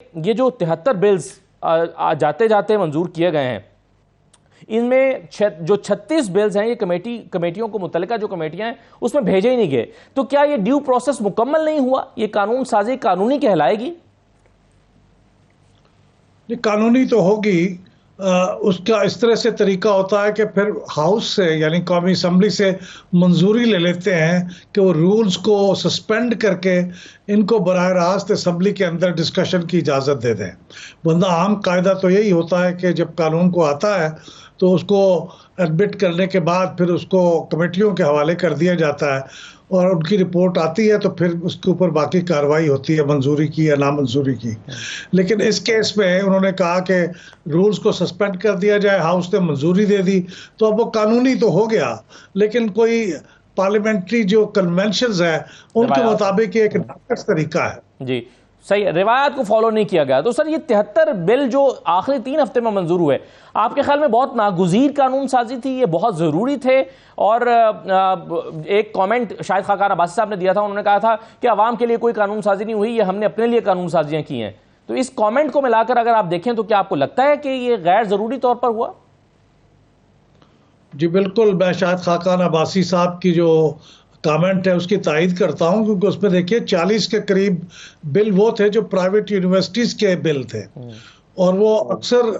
ये जो 73 बिल्स जाते जाते मंजूर किए गए हैं, इनमें जो 36 बिल्स हैं ये कमेटियों को मुतल्लिका जो कमेटियां हैं उसमें भेजे ही नहीं गए। तो क्या ये ड्यू प्रोसेस मुकम्मल नहीं हुआ? ये कानून साजी कानूनी कहलाएगी? ये कानूनी तो होगी। उसका इस तरह से तरीका होता है कि फिर हाउस से यानी कौमी असम्बली से मंजूरी ले लेते हैं कि वो रूल्स को सस्पेंड करके इनको बराह रास्त असम्बली के अंदर डिस्कशन की इजाज़त दे दें। वरना आम कायदा तो यही होता है कि जब कानून को आता है तो उसको एडमिट करने के बाद फिर उसको कमेटियों के हवाले कर दिया जाता है और उनकी रिपोर्ट आती है तो फिर उसके ऊपर बाकी कार्रवाई होती है, मंजूरी की या नामंजूरी की। लेकिन इस केस में उन्होंने कहा कि रूल्स को सस्पेंड कर दिया जाए, हाउस ने मंजूरी दे दी तो अब वो कानूनी तो हो गया, लेकिन कोई पार्लियामेंट्री जो कन्वेंशंस है उनके मुताबिक एक नाकस तरीका है। जी सही है, रिवायत को फॉलो नहीं किया गया। तो सर ये 73 बिल जो आखिरी 3 हफ्ते में मंजूर हुए, आपके ख्याल में बहुत नागुज़ीर कानून साजी थी, ये बहुत ज़रूरी थे? और एक कमेंट शायद खाकान अब्बासी साहब ने दिया था, उन्होंने कहा था कि अवाम के लिए कोई कानून साजी नहीं हुई, ये हमने अपने लिए कानून साजियाँ की हैं। तो इस कमेंट को मिलाकर अगर आप देखें तो क्या आपको लगता है कि ये गैर ज़रूरी तौर पर हुआ? जी बिल्कुल, मैं शायद खाकान अब्बासी साहब की जो कमेंट है उसकी तायद करता हूं, क्योंकि उसमें देखिए 40 के करीब बिल वो थे जो प्राइवेट यूनिवर्सिटीज़ के बिल थे और वो अक्सर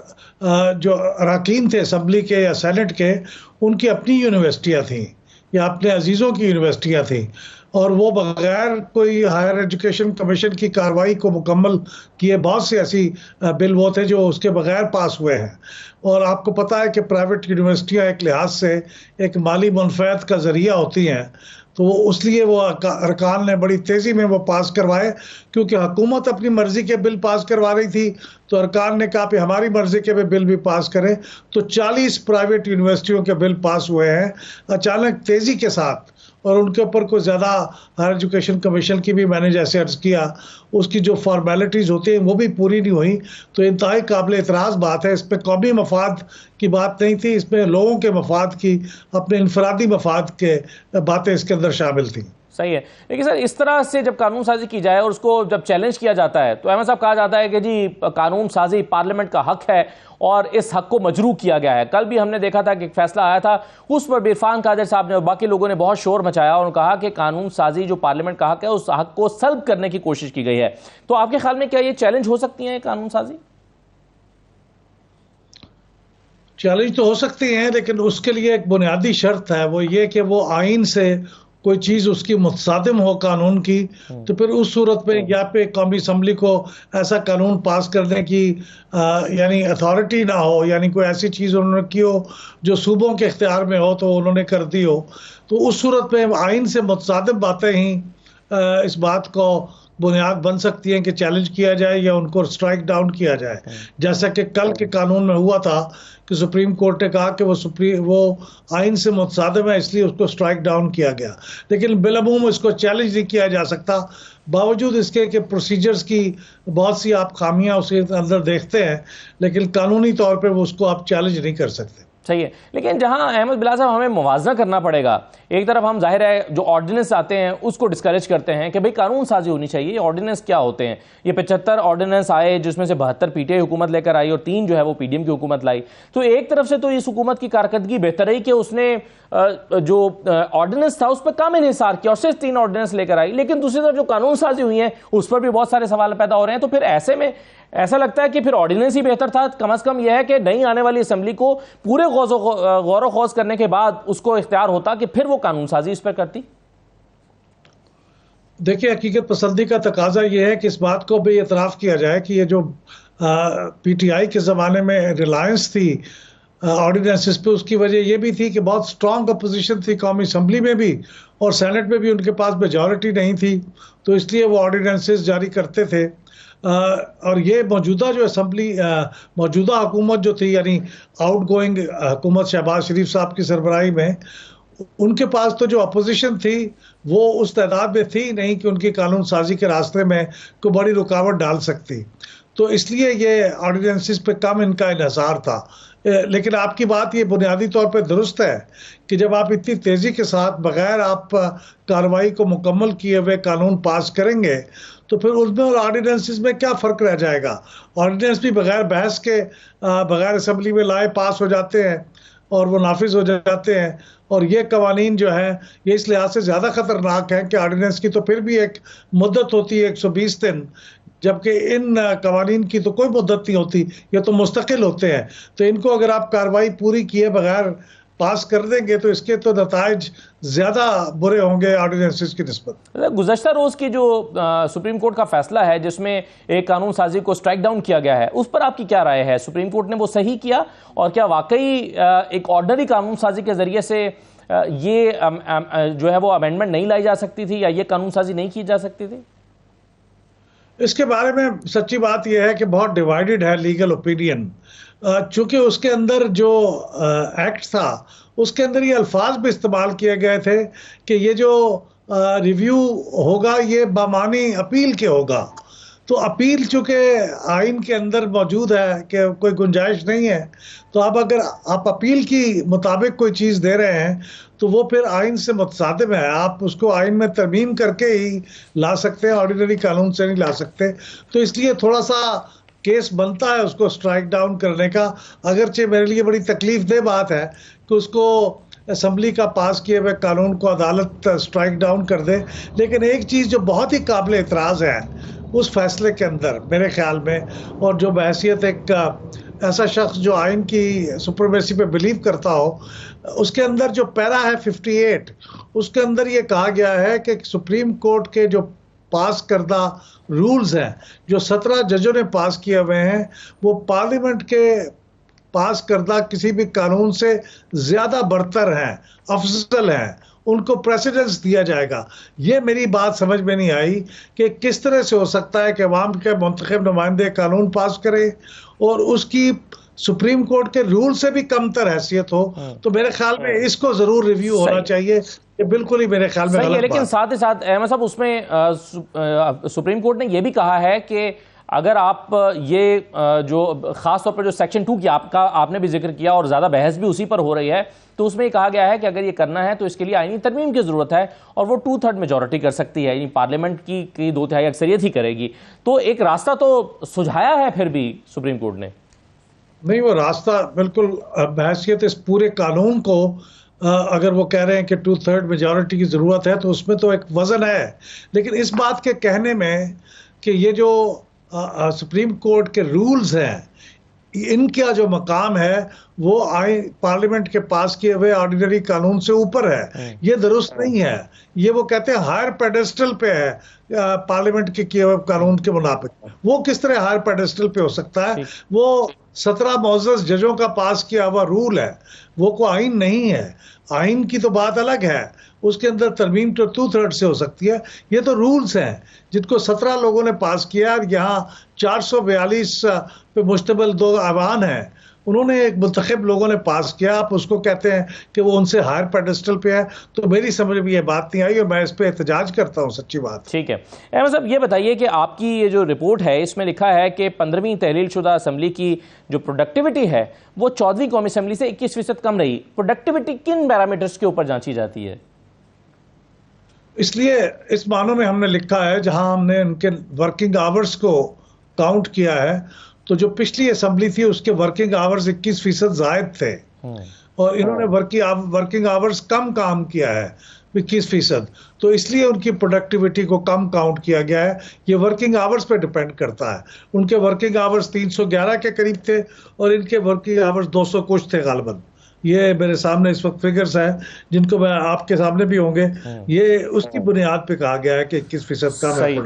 जो अरकान थे असम्बली के या सेनेट के, उनकी अपनी यूनिवर्सिटियां थी या अपने अजीज़ों की यूनिवर्सिटियां थी और वो बगैर कोई हायर एजुकेशन कमीशन की कार्रवाई को मुकम्मल किए बहुत से ऐसी बिल वो थे जो उसके बगैर पास हुए हैं। और आपको पता है कि प्राइवेट यूनिवर्सिटियां एक लिहाज से एक माली मुनफ़ैत का ज़रिया होती हैं, तो इसलिए वो अरकान ने बड़ी तेज़ी में वो पास करवाए, क्योंकि हुकूमत अपनी मर्ज़ी के बिल पास करवा रही थी तो अरकान ने कहा कि हमारी मर्ज़ी के बिल भी पास करें। तो 40 प्राइवेट यूनिवर्सिटियों के बिल पास हुए हैं अचानक तेज़ी के साथ, और उनके ऊपर कोई ज़्यादा हायर एजुकेशन कमीशन की भी, मैंने जैसे अर्ज़ किया, उसकी जो फॉर्मेलिटीज़ होती हैं वो भी पूरी नहीं हुई। तो इंतहाई काबिल एतराज़ बात है। इस पर कौमी मफाद की बात नहीं थी, इसमें लोगों के मफाद की, अपने इनफरादी मफाद के बातें इसके अंदर शामिल थी। सही है, लेकिन सर इस तरह से जब कानून साजी की जाए और उसको जब चैलेंज किया जाता है तो अहमद साहब कहा जाता है कि जी कानून साजी पार्लियामेंट का हक है और इस हक को मजरू किया गया है। कल भी हमने देखा था कि एक फैसला आया था, उस पर इरफान कादर साहब ने और बाकी लोगों ने बहुत शोर मचाया और कहा कि कानून साजी जो पार्लियामेंट का हक है उस हक को सल्ब करने की कोशिश की गई है। तो आपके ख्याल में क्या ये चैलेंज हो सकती है कानून साजी? चैलेंज तो हो सकती हैं, लेकिन उसके लिए एक बुनियादी शर्त है, वो ये कि वो आइन से कोई चीज़ उसकी मुतसादिम हो कानून की, तो फिर उस सूरत में या पे कौमी असम्बली को ऐसा कानून पास करने की यानी अथॉरिटी ना हो, यानी कोई ऐसी चीज़ उन्होंने की हो जो सूबों के इख्तियार में हो तो उन्होंने कर दी हो, तो उस सूरत में आइन से मुतसादिम बातें ही इस बात को बुनियाद बन सकती हैं कि चैलेंज किया जाए या उनको स्ट्राइक डाउन किया जाए। जैसा कि कल के कानून में हुआ था कि सुप्रीम कोर्ट ने कहा कि वो आइन से मुतसादिम है, इसलिए उसको स्ट्राइक डाउन किया गया। लेकिन बिलअमूम इसको चैलेंज नहीं किया जा सकता, बावजूद इसके कि प्रोसीजर्स की बहुत सी आप खामियां उसके अंदर देखते हैं, लेकिन कानूनी तौर पर वो उसको आप चैलेंज नहीं कर सकते। सही है, लेकिन जहां अहमद बिलाल साहब हमें मुवाजना करना पड़ेगा, एक तरफ हम जाहिर है जो ऑर्डिनेंस आते हैं उसको डिस्करेज करते हैं कि भाई कानून साजी होनी चाहिए। ऑर्डिनेंस क्या होते हैं? ये 75 ऑर्डिनेंस आए जिसमें से 72 पीटीआई हुकूमत लेकर आई और 3 जो है वो पीडीएम की हुकूमत लाई। तो एक तरफ से तो इस हुकूमत की कारकर्दगी बेहतर रही कि उसने जो ऑर्डिनेंस था उस पर काम इन्हिसार किया और सिर्फ 3 ऑर्डिनेंस लेकर आई, लेकिन दूसरी तरफ जो कानून साजी हुई है उस पर भी बहुत सारे सवाल पैदा हो रहे हैं। तो फिर ऐसे में ऐसा लगता है कि फिर ऑर्डिनेंस ही बेहतर था। कम से कम यह है कि नई आने वाली असेंबली को पूरे गौर खौज करने के बाद उसको इख्तियार होता कि फिर वो कानून साजी इस पर करती। देखिए, हकीकत पसंदी का तकाजा यह है कि इस बात को भी एतराफ़ किया जाए कि ये जो पीटीआई के ज़माने में रिलायंस थी ऑर्डिनेंसेस पे, उसकी वजह यह भी थी कि बहुत स्ट्रॉन्ग अपोजिशन थी कौमी असम्बली में भी और सेनेट में भी, उनके पास मेजॉरिटी नहीं थी, तो इसलिए वो ऑर्डिनेंसेस जारी करते थे। और ये मौजूदा जो असम्बली मौजूदा हुकूमत जो थी, यानी आउट गोइंग हुकूमत शहबाज शरीफ साहब की सरबराही में, उनके पास तो जो अपोजिशन थी वो उस तादाद में थी नहीं कि उनकी कानून साजी के रास्ते में कोई बड़ी रुकावट डाल सकती, तो इसलिए ये ऑर्डिनेंसेस पे कम इनका इन्हिसार था। लेकिन आपकी बात ये बुनियादी तौर पे दुरुस्त है कि जब आप इतनी तेज़ी के साथ बगैर आप कार्रवाई को मुकम्मल किए हुए कानून पास करेंगे तो फिर उसमें और ऑर्डिनेंसेस में क्या फ़र्क रह जाएगा? ऑर्डिनेंस भी बगैर बहस के बगैर असेंबली में लाए पास हो जाते हैं और वो नाफिज हो जाते हैं। और ये कवानीन जो है ये इस लिहाज से ज़्यादा ख़तरनाक है कि ऑर्डिनेंस की तो फिर भी एक मुद्दत होती है 120 दिन, जबकि इन कवानीन की तो कोई मुद्दत नहीं होती, ये तो मुस्तकिल होते हैं। तो इनको अगर आप कार्रवाई पूरी किए बगैर पास कर देंगे तो इसके तो नताइज ज़्यादा बुरे होंगे ऑर्डिनेंसेस की निस्बत। गुज़श्ता रोज़ की जो सुप्रीम कोर्ट का फैसला है जिसमें एक कानून साजी को स्ट्राइक डाउन किया गया है, उस पर आपकी क्या राय है? सुप्रीम कोर्ट ने वो सही किया, और क्या वाकई एक ऑर्डनरी कानून साजी के जरिए से ये जो है वो अमेंडमेंट नहीं लाई जा सकती थी, या ये कानून साजी नहीं की जा सकती थी? इसके बारे में सच्ची बात यह है कि बहुत डिवाइडेड है लीगल ओपिनियन। चूंकि उसके अंदर जो एक्ट था उसके अंदर ये अल्फाज भी इस्तेमाल किए गए थे कि ये जो रिव्यू होगा ये बामानी अपील के होगा। तो अपील चूंकि आइन के अंदर मौजूद है कि कोई गुंजाइश नहीं है, तो अब अगर आप अपील की मुताबिक कोई चीज़ दे रहे हैं तो वो फिर आइन से मुतसादिम है। आप उसको आइन में तरमीम करके ही ला सकते हैं, ऑर्डिनरी कानून से नहीं ला सकते। तो इसलिए थोड़ा सा केस बनता है उसको स्ट्राइक डाउन करने का। अगरचे मेरे लिए बड़ी तकलीफ दह बात है कि उसको असम्बली का पास किए हुए कानून को अदालत स्ट्राइक डाउन कर दे, लेकिन एक चीज़ जो बहुत ही काबिल एतराज़ है उस फैसले के अंदर मेरे ख्याल में, और जो बहैसियत एक ऐसा शख्स जो आइन की सुप्रीमेसी पे बिलीव करता हो, उसके अंदर जो पैरा है 58 उसके अंदर ये कहा गया है कि सुप्रीम कोर्ट के जो पास करदा रूल्स हैं जो 17 जजों ने पास किए हुए हैं वो पार्लियामेंट के पास करदा किसी भी कानून से ज़्यादा बरतर हैं, अफजल हैं, उनको प्रेसिडेंस दिया जाएगा। ये मेरी बात समझ में नहीं आई कि किस तरह से हो सकता है कि अवाम के मुंतखब नुमाइंदे कानून पास करें और उसकी सुप्रीम कोर्ट के रूल से भी कमतर हैसियत हो। तो मेरे ख्याल में इसको जरूर रिव्यू होना चाहिए। ये बिल्कुल ही मेरे ख्याल में गलत है। लेकिन साथ ही साथ अहमद साहब उसमें सुप्रीम कोर्ट ने यह भी कहा है कि अगर आप ये जो खास तौर पर जो सेक्शन 2 की आपने भी जिक्र किया और ज़्यादा बहस भी उसी पर हो रही है, तो उसमें ये कहा गया है कि अगर ये करना है तो इसके लिए आईनी तरमीम की ज़रूरत है और वो 2/3 मेजॉरिटी कर सकती है, यानी पार्लियामेंट की 2/3 अक्सरियत ही करेगी। तो एक रास्ता तो सुझाया है फिर भी सुप्रीम कोर्ट ने। नहीं, वो रास्ता बिल्कुल बहैसियत इस पूरे कानून को अगर वो कह रहे हैं कि 2/3 मेजॉरिटी की ज़रूरत है तो उसमें तो एक वज़न है। लेकिन इस बात के कहने में कि ये जो सुप्रीम कोर्ट के रूल्स हैं इनका जो मकाम है वो पार्लियामेंट के पास किए हुए ऑर्डिनरी कानून से ऊपर है, ये दुरुस्त नहीं है। ये वो कहते हैं हायर पेडेस्टल पे है पार्लियामेंट के किए हुए कानून के मुताबिक। वो किस तरह हायर पेडेस्टल पे हो सकता है? वो 17 मोअज़्ज़ज़ जजों का पास किया हुआ रूल है, वो कोई आइन नहीं है। आइन की तो बात अलग है, उसके अंदर तरमीम तो 2/3 से हो सकती है। ये तो रूल्स हैं जिनको 17 लोगों ने पास किया। यहाँ 442 पे मुश्तमिल 2 ऐवान हैं, उन्होंने एक मुंतखब लोगों ने पास किया। आप उसको कहते हैं कि वो उनसे हायर पेडेस्टल पे है, तो मेरी समझ में ये बात नहीं आई और मैं इस पे एहतजाज करता हूँ, सच्ची बात। ठीक है अहमद साहब, ये बताइए कि आपकी ये जो रिपोर्ट है इसमें लिखा है कि 15वीं तहलीलशुदा असम्बली की जो प्रोडक्टिविटी है वो 14वीं कौमी असम्बली से 21% कम रही। प्रोडक्टिविटी किन पैरामीटर्स के ऊपर जांची जाती है? इसलिए इस मानों में हमने लिखा है जहां हमने उनके वर्किंग आवर्स को काउंट किया है, तो जो पिछली असेंबली थी उसके वर्किंग आवर्स 21% जायद थे और इन्होंने वर्किंग आवर्स कम काम किया है 21%। तो इसलिए उनकी प्रोडक्टिविटी को कम काउंट किया गया है। ये वर्किंग आवर्स पे डिपेंड करता है। उनके वर्किंग आवर्स 311 के करीब थे और इनके वर्किंग आवर्स 200 कुछ थे गालिबन। ये मेरे सामने इस वक्त फिगर्स हैं जिनको मैं आपके सामने भी होंगे। ये उसकी बुनियाद पे कहा गया है कि 21% कम है प्रोडक्ट।